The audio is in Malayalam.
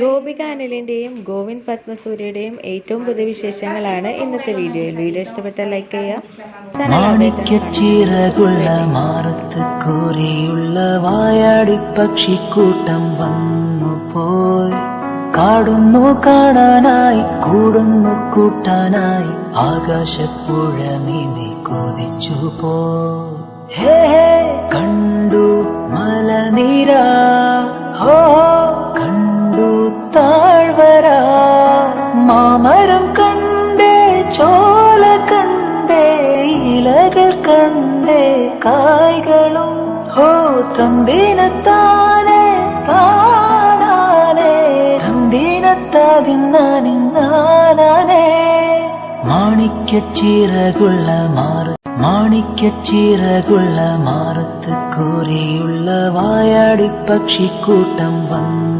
ഗോപിക അനിലിൻ്റെയും ഗോവിന്ദ് പത്മസൂര്യയുടെയും ഏറ്റവും പുതിയ വിശേഷങ്ങളാണ് ഇന്നത്തെ വീഡിയോയിൽ. വീഡിയോ ഇഷ്ടപ്പെട്ടാൽ ലൈക്ക് ചെയ്യുക. മാണിക്യച്ചിറകുള്ള മാറത്ത് കോരിയുള്ള വായാടി പക്ഷിക്കൂട്ടം വന്നു പോയി. കാടുന്നു കാണാനായി കൂടുന്നു കൂട്ടാനായി ആകാശപ്പുഴ നീന്തി കൊതിച്ചു പോയി. ഹേ കണ്ടു മലനിര, ഹോ കണ്ടു താഴ്വര, മാമരം കണ്ടേ ചോല കണ്ടേ ഇലകൾ കണ്ടേ കായ്കളും, ഹോ തന്തിനത്താനേ താനാനേ തന്തിനത്താതിന്നാനിന്നാനേ. മാണിക്യച്ചിറകുള്ള മാണിക്യച്ചിറകുള്ള മാറത്ത് കോരിയുള്ള വായാടി പക്ഷിക്കൂട്ടം വന്നു